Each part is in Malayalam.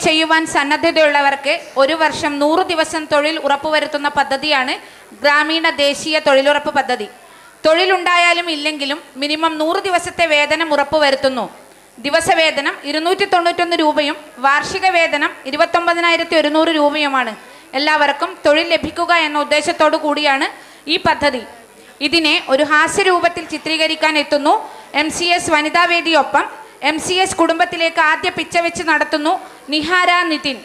ചെയ്യുവാൻ സന്നദ്ധതയുള്ളവർക്ക് 1 വർഷം 100 ദിവസം തൊഴിൽ ഉറപ്പുവരുത്തുന്ന പദ്ധതിയാണ് ഗ്രാമീണ ദേശീയ തൊഴിലുറപ്പ് പദ്ധതി. തൊഴിലുണ്ടായാലും ഇല്ലെങ്കിലും മിനിമം 100 ദിവസത്തെ വേതനം ഉറപ്പുവരുത്തുന്നു. ദിവസവേതനം 291 രൂപയും വാർഷിക വേതനം 29,100 രൂപയുമാണ്. എല്ലാവർക്കും തൊഴിൽ ലഭിക്കുക എന്ന ഉദ്ദേശത്തോടു കൂടിയാണ് ഈ പദ്ധതി. ഇതിനെ ഒരു ഹാസ്യരൂപത്തിൽ ചിത്രീകരിക്കാൻ എത്തുന്നു MCS വനിതാവേദിയൊപ്പം MCS കുടുംബത്തിലേക്ക് ആദ്യ പിച്ച വെച്ച് നടത്തുന്നു നിഹാര നിതിൻ.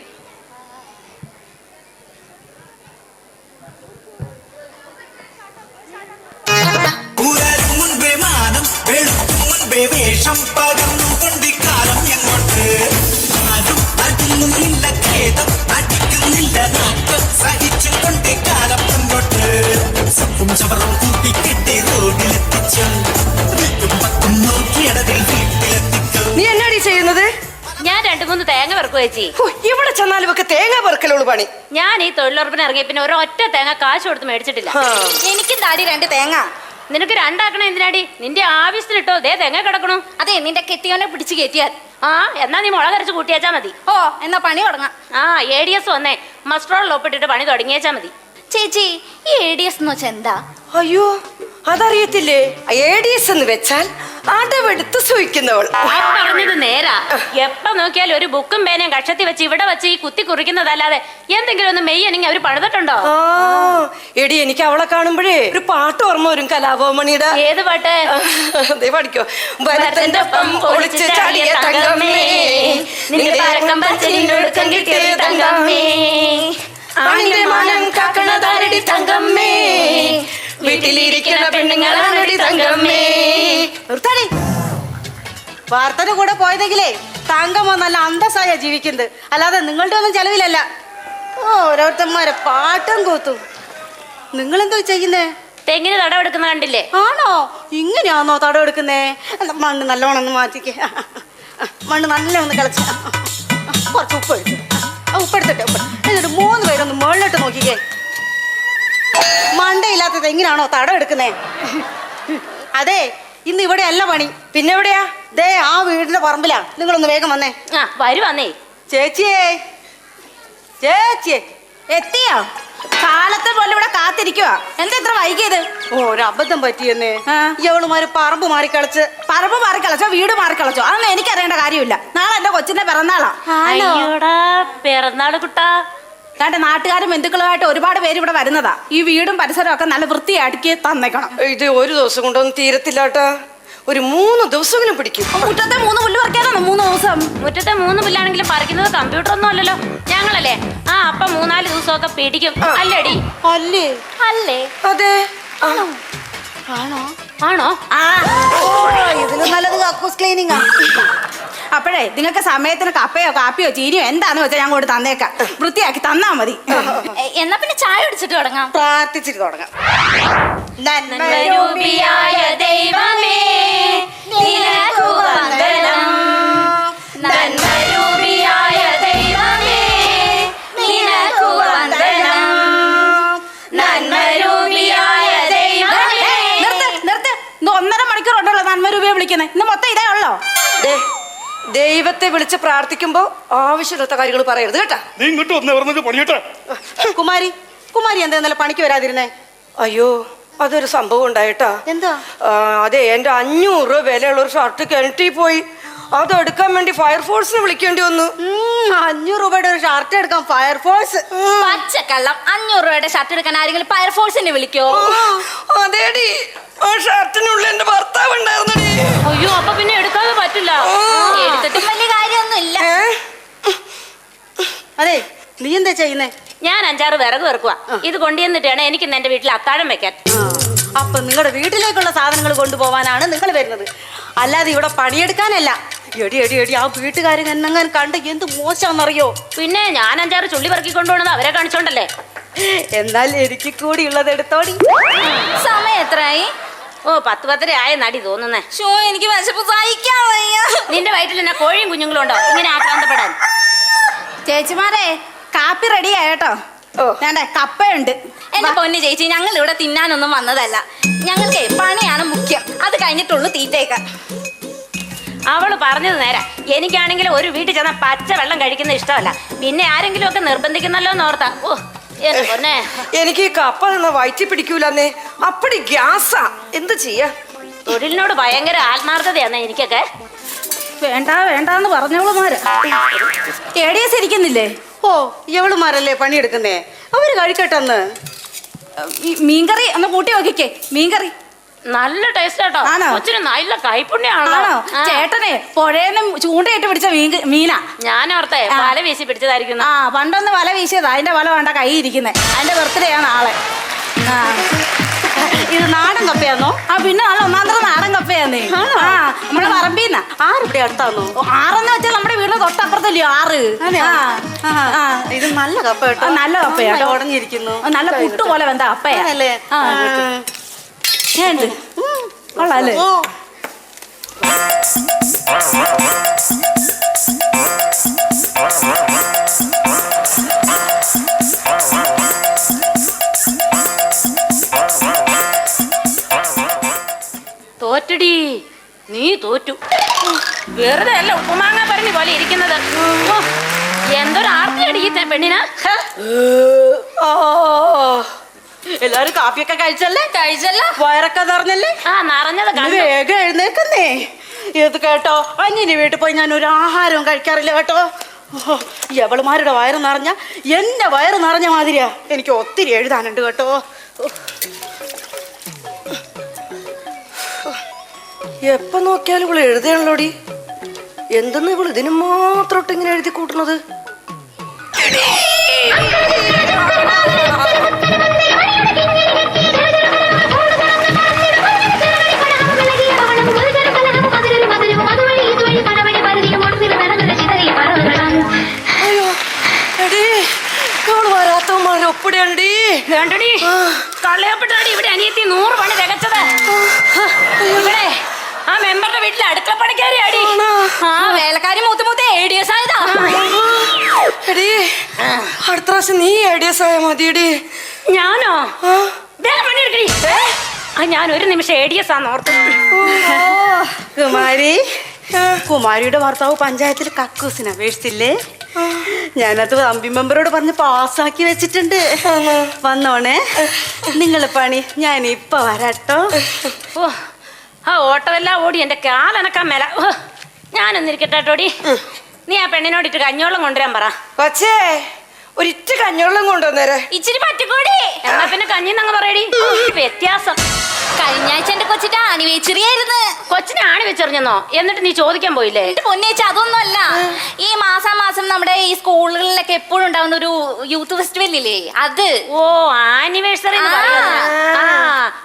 നീ എന്നാടി ചെയ്യുന്നത്? ഞാൻ 2-3 തേങ്ങ പെറുക്കുക ചേച്ചി. ഇവിടെ ചെന്നാലും ഒക്കെ തേങ്ങ പെറുക്കലുള്ളൂ പണി. ഞാൻ ഈ തൊഴിലുറപ്പിന് ഇറങ്ങിയ പിന്നെ ഒരൊറ്റ തേങ്ങ കാശ് കൊടുത്ത് മേടിച്ചിട്ടില്ല. എനിക്കും താടി 2 തേങ്ങ. നിനക്ക് 2 ആക്കണ എന്തിനാടി? നിന്റെ ആവശ്യത്തിനിട്ടോ ദേ തേങ്ങ കിടക്കണു. അതെ, നിന്റെ കെട്ടിയോനെ പിടിച്ച് കയറ്റിയാൽ. എന്നാ നീ മുളക് അരച്ച് കൂട്ടിയേച്ചാ മതി. എന്നാ പണി തുടങ്ങാം. ADS വന്നേ മസ്റ്ററോളിൽ ഒപ്പിട്ടിട്ട് പണി തുടങ്ങിയേച്ചാ മതി. ചേച്ചി, ഈ ADS എന്ന് വെച്ചാൽ എന്താ? അയ്യോ, അതറിയത്തില്ലേ? ADS എന്ന് വെച്ചാൽ അടവെടുത്ത് സൂഹിക്കുന്നവൾ. പറഞ്ഞത് നേരാ. എപ്പ നോക്കിയാലും ഒരു ബുക്കും പേനയും കക്ഷത്തി വെച്ച് ഇവിടെ വെച്ച് ഈ കുത്തി കുറിക്കുന്നതല്ലാതെ എന്തെങ്കിലും ഒന്ന് മെയ്യനെങ്കിൽ അവര് പണിതിട്ടുണ്ടോ? എടി, എനിക്ക് അവളെ കാണുമ്പോഴേ ഒരു പാട്ട് ഓർമ്മ വരും, കലാഭവമണിയുടെ. ഏത് പാട്ട്? പഠിക്കോ? ഭരതന്റെ ഒപ്പം ഒളിച്ച് ചാടിയ തങ്കമ്മേ, നിന്റെ പരക്കം പച്ചനിന്നൊടുക്കം കിട്ടിയ തങ്കമ്മേ, ആണിന്റെ മാനം കാക്കണതാരടി തങ്കമ്മേ, വീട്ടിലിരിക്കുന്ന പെണ്ണുങ്ങളാണടി തങ്കമ്മേ. നിർത്തടി. വാർത്തയുടെ കൂടെ പോയതെങ്കിലേ തങ്കമ്മ നല്ല അന്തസ്സായ ജീവിക്കുന്നത്, അല്ലാതെ നിങ്ങളുടെ ഒന്നും ചെലവിലല്ല. ഓരോരുത്തന്മാരെ പാട്ടും കൂത്തും. നിങ്ങളെന്തോ ചെയ്യുന്നേ? തെങ്ങിന് തടവെടുക്കുന്ന കണ്ടില്ലേ? ആണോ? ഇങ്ങനെയാണോ തടവെടുക്കുന്നേ? മണ്ണ് നല്ലോണം ഒന്ന് മാറ്റിക്കേ. മണ്ണ് നല്ല ഒന്ന് കളിച്ച് കുറച്ച് ഉപ്പ് എടുത്ത് ഉപ്പെടുത്തിട്ടെ. എന്നിട്ട് 3 പേരൊന്ന് മുകളിലിട്ട് നോക്കിക്കേ. മണ്ടയില്ലാത്ത തെങ്ങിനാണോ തടവെടുക്കുന്നേ? അതെ, ഇന്ന് ഇവിടെ അല്ല പണി. പിന്നെ എവിടെയാ? ദേ ആ വീടിന്റെ പറമ്പിലാ. നിങ്ങളൊന്ന് വേഗം വന്നേ. വരുവന്നേ. ചേച്ചിയേ, ചേച്ചിയെ എത്തിയോ? കാലത്തെ പോലെ ഇവിടെ കാത്തിരിക്കുക. എന്താ ഇത്ര വൈകിയത്? ഒരു അബദ്ധം പറ്റിയെന്നേ. ഇവളുമാര് പറമ്പ് മാറിക്കളിച്ച്. പറമ്പ് മാറിക്കളിച്ചോ വീട് മാറിക്കളിച്ചോ അതൊന്നും എനിക്കറിയേണ്ട കാര്യമില്ല. നാളെ എന്റെ കൊച്ചിന്റെ പിറന്നാളാ. പിറന്നാള് കുട്ടാ. എന്റെ നാട്ടുകാരും ബന്ധുക്കളുമായിട്ട് ഒരുപാട് പേര് ഇവിടെ വരുന്നതാ. ഈ വീടും പരിസരവും ഒക്കെ നല്ല വൃത്തിയാക്കി തന്നേക്കണം. ഇത് ഒരു ദിവസം കൊണ്ടൊന്നും തീരത്തില്ലാട്ടാ. ഒരു 3 ദിവസമെങ്കിലും പിടിക്കും. മുറ്റത്തെ 3 പുല്ല് പറിക്കാനാണോ 3 ദിവസം? മുറ്റത്തെ 3 പുല്ലാണെങ്കിലും പറിക്കുന്നത് കമ്പ്യൂട്ടർ ഒന്നും അല്ലല്ലോ. ഞങ്ങളല്ലേ? അപ്പൊ 3-4 ദിവസമൊക്കെ പിടിക്കും. അല്ലേടി? അല്ലേ? അല്ലേ? അതെ. ആണോ? ആണോ? ഇതിന് നല്ലത് കക്കൂസ് ക്ലീനിങ് ആ. അപ്പോഴേ നിങ്ങൾക്ക് സമയത്തിന് കപ്പയോ കാപ്പിയോ ചീനിയോ എന്താന്ന് വെച്ചാൽ ഞാൻ കൊണ്ട് തന്നേക്കാം. വൃത്തിയാക്കി തന്നാ മതി. എന്നാ പിന്നെ ചായ കുടിച്ചിട്ട് തുടങ്ങാം. പ്രാർത്ഥിച്ചിട്ട് തുടങ്ങാം. നന്മരൂപിയായ ദൈവമേ നിനക്കു വന്ദനം. നന്മരൂപിയായ ദൈവമേ നിനക്കു വന്ദനം. നന്മരൂപിയായ ദൈവമേ. നിർത്ത്. ഇന്ന് 1.5 മണിക്കൂർ ഉണ്ടല്ലോ നന്മരൂപിയെ വിളിക്കുന്നത്. ഇന്ന് മൊത്തം ഇതേ ഉള്ളോ? ദൈവത്തെ വിളിച്ച് പ്രാർത്ഥിക്കുമ്പോ ആവശ്യമില്ലാത്ത കാര്യങ്ങൾ പറയരുത് കേട്ടാ. നീ ഇങ്ങോട്ട് വന്നേ, പറഞ്ഞത് പണിയട്ടെ. കുമാരി എന്താ ഇന്നലെ പണിക്ക് വരാതിരുന്നേ? അയ്യോ, അതൊരു സംഭവം ഉണ്ടായിട്ടാ. എന്താ? അതെ, എന്റെ 500 രൂപ വിലയുള്ള ഒരു ഷർട്ട് കിണറ്റിൽ പോയി. അതെടുക്കാൻ വേണ്ടി ഫയർഫോഴ്സിനെ വിളിക്കേണ്ടി വന്നു. 500 രൂപയുടെ ഒരു ഷർട്ട് എടുക്കാൻ ഫയർഫോഴ്സ്? പച്ചക്കള്ളം. 500 രൂപയുടെ ഷർട്ട് എടുക്കാൻ ആരെങ്കിലും ഫയർഫോഴ്സിനെ വിളിക്കോ? അതേടി, ആ ഷർട്ടിനുള്ളിൽ എന്റെ ഭർത്താവ് ഉണ്ടായിരുന്നടി. അയ്യോ, അപ്പൊ പിന്നെ എടുക്കാതെ പറ്റില്ല. എടുത്തിട്ടും വലിയ കാര്യമൊന്നും ഇല്ല. അതെ, നീ എന്താ ചെയ്യുന്നേ? ഞാൻ 5-6 വിറക് വെറുക്കുക. ഇത് കൊണ്ടുവന്നിട്ടാണ് എനിക്ക് എന്റെ വീട്ടിൽ അത്താഴം വെക്കാൻ. അപ്പൊ നിങ്ങളുടെ വീട്ടിലേക്കുള്ള സാധനങ്ങൾ കൊണ്ടുപോവാനാണ് നിങ്ങൾ വരുന്നത്, അല്ലാതെ ഇവിടെ പണിയെടുക്കാനല്ല. എടി ആ വീട്ടുകാരൻ എന്നെങ്ങനെ കണ്ട് എന്ത് മോശമാണെന്നറിയോ? പിന്നെ ഞാൻ 5-6 ചുള്ളി പെറുക്കി കൊണ്ടുപോകണത് അവരെ കാണിച്ചോണ്ടല്ലേ. എന്നാൽ എനിക്ക് കൂടി ഉള്ളത് എടുത്തോടി. സമയം എത്രയായി? 10-10:30 ആയ നടി തോന്നുന്നേ. എനിക്ക് വിശപ്പ് സഹിക്കാൻ വയ്യ. നിന്റെ വയറ്റിൽ എന്നാ കോഴിയും കുഞ്ഞുങ്ങളും ഉണ്ടോ ഇങ്ങനെ ആക്രാന്തപ്പെടാൻ? ചേച്ചിമാരെ, കാപ്പി റെഡിയാ കേട്ടോ. വേണ്ടേ, കപ്പയുണ്ട്. എന്റെ പൊന്നു ചേച്ചി, ഞങ്ങൾ ഇവിടെ തിന്നാനൊന്നും വന്നതല്ല. ഞങ്ങൾക്ക് പണിയാണ് മുഖ്യം. അത് കഴിഞ്ഞിട്ടുള്ളൂ തീറ്റേക്കാൻ. അവള് പറഞ്ഞത് നേരാ. എനിക്കാണെങ്കിൽ ഒരു വീട്ടിൽ ചെന്ന പച്ച വെള്ളം കഴിക്കുന്ന ഇഷ്ടമല്ല. പിന്നെ ആരെങ്കിലും ഒക്കെ നിർബന്ധിക്കുന്നല്ലോ എന്ന് ഓർത്താ. ഓ എന്റെ പൊന്നെ, എനിക്ക് ഈ കപ്പ നിന്ന വയറ്റി പിടിക്കൂലെന്നേ. അപ്പടി ഗ്യാസാ. എന്ത് ചെയ്യാ? തൊഴിലിനോട് ഭയങ്കര ആത്മാർത്ഥതയാന്നേ എനിക്കൊക്കെ. വേണ്ട വേണ്ടാന്ന് പറഞ്ഞവളുമാര് എടിയസ് ഇരിക്കുന്നില്ലേ? ഓ എവളുമാരല്ലേ പണിയെടുക്കുന്നേ, അവര് കഴിക്കട്ടെന്ന്. മീൻകറി ഒന്ന് കൂട്ടി നോക്കിക്കേ. മീൻകറി നല്ല ടേസ്റ്റ് കേട്ടോ. ആണോ? കൊച്ചിന് നല്ല കൈപ്പുണ്യാണല്ലോ. ആണോ? ചേട്ടനെ പുഴേന്ന് ചൂണ്ടയിട്ട് പിടിച്ച മീനാ. ഞാൻ ഓർത്തേ വല വീശി പിടിച്ചതായിരിക്കും. ആ പണ്ടൊന്ന് വല വീശിയതാ. അതിന്റെ വല വേണ്ട കൈ ഇരിക്കുന്നേ. അതിന്റെ ബർത്ത്ഡേ ആ നാളെ. ആ ഇത് നാടൻ കപ്പയാന്നോ? ആ പിന്നെ നല്ല ഒന്നാന്തരം നാടൻ കപ്പയാന്നേ. ആ നമ്മളെ പറമ്പീന്നാ. ആരിവിടെ അടുത്താന്നോ? ആറെന്ന് വെച്ചാൽ നമ്മുടെ വീടിന് തൊട്ടപ്പുറത്തല്ലയോ ആറ്. ആ ഇത് നല്ല കപ്പ കേട്ടോ. ആ, നല്ല കപ്പയാ കേട്ടോ. ഉടഞ്ഞിരിക്കുന്നു. നല്ല പുട്ട് പോലെ വെന്ത കപ്പയാ. ആണല്ലേ? ആ ഏണ്ട് കൊള്ളാല്ലേ? ഓ തോറ്റടി, നീ തോറ്റു. വെറുതെ അല്ല ഉപ്പുമാങ്ങ പറഞ്ഞ പോലെ ഇരിക്കുന്നത്. ഓ, എന്തൊരു ആർത്തിയടി ഈ പെണ്ണിനാ. എല്ലാരും കാപ്പിയൊക്കെ കഴിച്ചല്ലേ? വയറൊക്കെ നിറഞ്ഞല്ലേ? ആ നിറഞ്ഞത് ഇത് കണ്ടു. വേഗം എഴുന്നേക്കുന്നേ. ഇത് കേട്ടോ, അഞ്ഞിനി വീട്ടിൽ പോയി ഞാൻ ഒരു ആഹാരവും കഴിക്കാറില്ല കേട്ടോ. എവളുമാരുടെ വയറ് നിറഞ്ഞ എന്റെ വയറ് നിറഞ്ഞ മാതിരിയാ. എനിക്ക് ഒത്തിരി എഴുതാനുണ്ട് കേട്ടോ. എപ്പോ നോക്കിയാലും ഇവള് എഴുതയാണല്ലോടി. എന്തെന്ന് ഇവള് ഇതിന് മാത്രം ഇങ്ങനെ എഴുതി കൂട്ടുന്നത്? ഒപ്പിടേണ്ടി വേണ്ടടി, കള്ളയപ്പെട്ടാടി ഇവിടെ അനിയത്തി 100 പണി തികച്ചത്. ഇവിടെ ആ മെമ്പറുടെ വീട്ടിലെ അടുക്കള പണിക്കാരിയാടി. ആ വേലക്കാരി മൂത്ത് മൂത്ത് ADS ആയതാ. എടി അടുത്ത പ്രാവശ്യം നീ ADS ആയ മതിയടി. ഞാനോ? വേഗം പണിയെടുക്കടി. ഞാൻ ഒരു നിമിഷം ADS ആന്ന് ഓർത്തു. കുമാരി, കുമാരിയുടെ ഭർത്താവ് പഞ്ചായത്തിൽ കക്കൂസിന് അപേക്ഷിച്ചില്ലേ? ഞാനത് അമ്പി മെമ്പറോട് പറഞ്ഞ് പാസ്സാക്കി വെച്ചിട്ടുണ്ട്. വന്നോണേ, നിങ്ങൾ പണി ഞാൻ ഇപ്പൊ വരാട്ടോ. ഓ, ആ ഓട്ടമെല്ലാം ഓടി എന്റെ കാലനക്കാൻ മേല. ഞാനൊന്നിരിക്കട്ടോടി. നീ ആ പെണ്ണിനോടിട്ട് കഞ്ഞോളം കൊണ്ടുവരാൻ പറ. പക്ഷേ ഒരിറ്റ കഞ്ഞോളം കൊണ്ടുവന്നേരെ. ഇച്ചിരി പറ്റിക്കോടി. എന്നാ പിന്നെ കഞ്ഞിന്നങ്ങ് പറയടി. വ്യത്യാസം. കഴിഞ്ഞ ആഴ്ച എന്റെ കൊച്ചിന്റെ ആനിവേച്ചറിയായിരുന്നു. കൊച്ചിനെ ആണി വെച്ചെറിഞ്ഞെന്നോ? എന്നിട്ട് നീ ചോദിക്കാൻ പോയില്ലേ? എന്റെ പൊന്നേച്ചി അതൊന്നുമല്ല. ഈ മാസം നമ്മുടെ ഈ സ്കൂളുകളിലൊക്കെ എപ്പോഴും ഉണ്ടാവുന്ന ഒരു യൂത്ത് ഫെസ്റ്റിവൽ ഇല്ലേ, അത്. ഓ, ആനിവേഴ്സറി.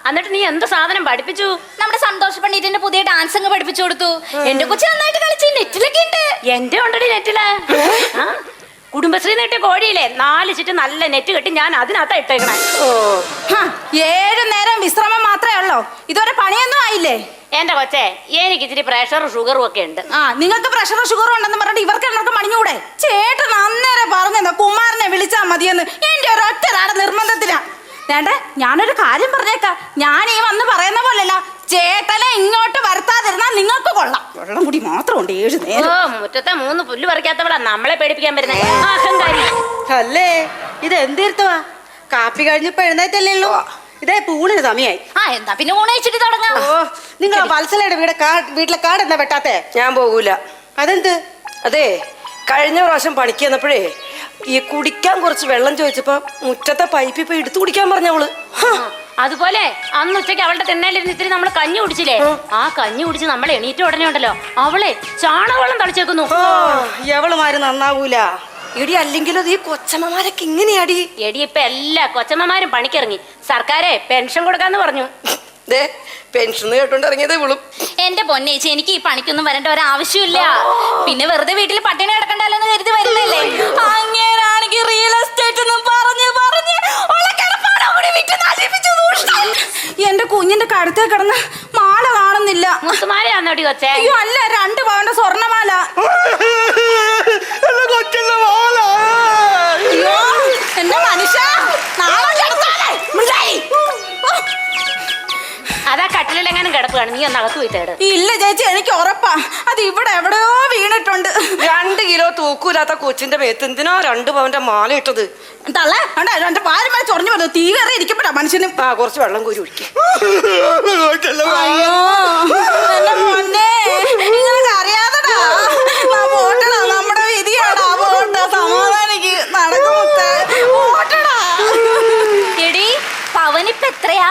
എന്നിട്ട് നീ എന്ത് സാധനം പഠിപ്പിച്ചു? നമ്മുടെ സന്തോഷ് പണ്ഡിറ്റിന്റെ പുതിയ ഡാൻസ് അങ്ങ് പഠിപ്പിച്ചു കൊടുത്തു. എന്റെ കൊച്ചി നന്നായിട്ട് കളിച്ച് നെറ്റിലൊക്കെ ഉണ്ട്. എന്റെ ഉണ്ടടി നെറ്റില്. കുടുംബശ്രീ നെട്ടിയ കോഴിയില്ലേ, 4 ചുറ്റും നല്ല നെറ്റ് കെട്ടി ഞാൻ അതിനകത്താ ഇട്ടേക്കണേ. 7 നേരം വിശ്രമം മാത്രമേ ഉള്ളൂ. ഇതുവരെ പണിയൊന്നും ആയില്ലേ? എന്റെ കൊച്ചേ, എനിക്ക് ഇച്ചിരി പ്രഷറും ഷുഗറും ഒക്കെ ഉണ്ട്. ആ നിങ്ങൾക്ക് പ്രഷറും ഷുഗറും ഉണ്ടെന്ന് പറഞ്ഞിട്ട് ഇവർക്ക് എന്നൊക്കെ മണിഞ്ഞൂടെ? ചേട്ടൻ അന്നേരം പറഞ്ഞെന്നാ കുമാരനെ വിളിച്ചാ മതിയെന്ന്. എന്റെ ഒരൊറ്റ നിർബന്ധത്തിനാ. വേണ്ട, ഞാനൊരു കാര്യം പറഞ്ഞേക്കാം. ഞാൻ ഈ വന്ന് പറയുന്ന പോലല്ല, ചേട്ടനെ ഇങ്ങോട്ട് വരുത്താതിരുന്നാ നിങ്ങൾക്ക് കൊള്ളാം. വെള്ളം കൂടി മാത്രമുണ്ട് 7 നേരം. ഓ, മുറ്റത്തെ 3 പുല്ല് പറിക്കാത്തവളാ നമ്മളെ പേടിപ്പിക്കാൻ വരുന്നേ. അഹങ്കാരി. അല്ലേ, ഇത് എന്തിരുത്തവാ? കാപ്പി കഴിഞ്ഞപ്പോ എഴുന്നേറ്റല്ലേ ഉള്ളൂ. ഇതേ പൂണിന് സമയായി. ആ എന്നാ പിന്നെ ഊണയിച്ചിട്ട് തുടങ്ങാം. ഓ, നിങ്ങൾ വത്സലയുടെ വീട്ടിലെ കാട് എന്താ വെട്ടാത്തെ? ഞാൻ പോകൂല. അതെന്ത്? അതെ, കഴിഞ്ഞ പ്രാവശ്യം പണിക്ക് വന്നപ്പോഴേ ഈ കുടിക്കാൻ കുറച്ച് വെള്ളം ചോദിച്ചപ്പോ മുറ്റത്തെ പൈപ്പ് ഇപ്പൊ എടുത്തു കുടിക്കാൻ പറഞ്ഞവള്. അതുപോലെ അന്ന് ഉച്ചയ്ക്ക് അവളുടെ തിണ്ണയിലിരുന്ന് ഇത്തിരി നമ്മൾ കഞ്ഞി കുടിച്ചില്ലേ? ആ കഞ്ഞി കുടിച്ച് നമ്മൾ എണീറ്റ ഉടനെ ഉണ്ടല്ലോ അവളെ ചാണകവെള്ളം തളിച്ചേക്കുന്നു. എവളുമാര് നന്നാവൂല. എടി അല്ലെങ്കിലും ഈ കൊച്ചമ്മമാരൊക്കെ ഇങ്ങനെയാടി. എടി ഇപ്പൊ എല്ലാ കൊച്ചമ്മമാരും പണിക്കിറങ്ങി. സർക്കാരെ പെൻഷൻ കൊടുക്കാന്ന് പറഞ്ഞു. പെൻഷൻ കേട്ടോണ്ട് ഇറങ്ങിയത് ഇവളും. എന്റെ പൊന്നേച്ചി, എനിക്ക് ഈ പണിക്കൊന്നും വരേണ്ട ഒരാവശ്യമില്ല. പിന്നെ വെറുതെ വീട്ടിൽ പട്ടിണി കിടക്കണ്ടല്ലോ എന്ന് കരുതി വരുന്നല്ലേ. അങ്ങേരാണെങ്കിൽ റിയൽ എസ്റ്റേറ്റ് എന്റെ കുഞ്ഞിന്റെ കഴുത്തേ കിടന്ന് മാല കാണുന്നില്ല. മുത്തുമാലയാന്നോടി കൊച്ചേ? അയ്യോ അല്ല, 2 പവന്റെ സ്വർണ്ണമാല. അയ്യോ എന്റെ മനുഷ്യ, അതാ കട്ടിലെങ്ങനെ എങ്ങാനും കിടക്കുകയാണ്, നീ ഒന്ന് അകത്ത് പോയി തേട്. ഇല്ല ചേച്ചി, എനിക്ക് ഉറപ്പാ അത് ഇവിടെ എവിടെയോ വീണിട്ടുണ്ട്. 2 കിലോ തൂക്കൂലാത്ത കൊച്ചിന്റെ മേത്ത് എന്തിനാ 2 പവന്റെ മാല ഇട്ടത്? തള്ളേ എന്റെ പാലും മേലെ ചൊറിഞ്ഞു വരുന്നു. തീ കയറി ഇരിക്കപ്പെടാ മനുഷ്യനും. ആ കുറച്ച് വെള്ളം കോരി ഒഴിക്കും. അയ്യോ എന്റെ പൊന്നേ, നിങ്ങൾക്ക് അറിയാതെടാ ഓട്ടടാ, നമ്മുടെ വിധിയാടാ. ഓട്ട സമാധാനിക്ക് നടക്കുമുത്തേ, ഓട്ടടാ. എടി പവനിപ്പ് എത്രയാ?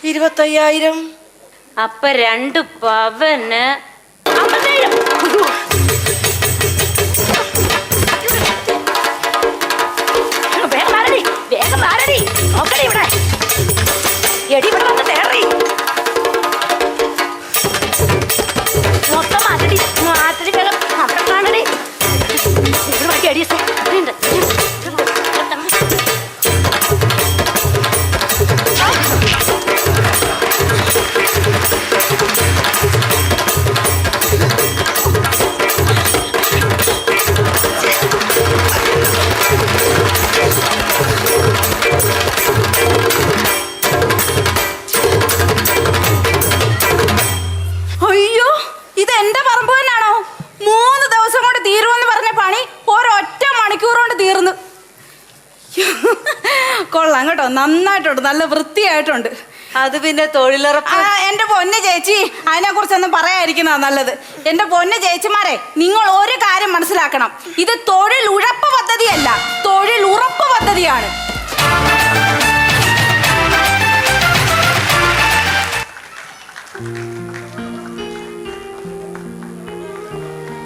25,000. അപ്പൊ 2 പവന് 57. വേഗം മാറടി, വേഗം മാറടി. നോക്കടി ഇവിടെ. എടി ഇവിടെ വന്ന് തേറി. മൊത്തം മാറ്റടി, മാറ്റടി വേഗം. അവിടെ കാണടി. ഇവിടെ മാറ്റി അടിയസേ. ഉണ്ട്. അയ്യോ ഇത് എന്റെ പറമ്പ് തന്നെയാണോ? 3 ദിവസം കൊണ്ട് തീരുമെന്ന് പറഞ്ഞ പണി ഒരൊറ്റ മണിക്കൂർ കൊണ്ട് തീർന്നു. കൊള്ളാം കേട്ടോ, നന്നായിട്ടുണ്ട്, നല്ല വൃത്തിയായിട്ടുണ്ട്. അത് പിന്നെ തൊഴിലുറപ്പ്. എന്റെ പൊന്ന് ചേച്ചി, അതിനെ കുറിച്ചൊന്നും പറയാതിരിക്കുന്നതാ നല്ലത്. എന്റെ പൊന്ന് ചേച്ചിമാരെ, നിങ്ങൾ ഒരു കാര്യം മനസ്സിലാക്കണം, ഇത് തൊഴിൽ ഉഴപ്പ് പദ്ധതിയല്ല, തൊഴിൽ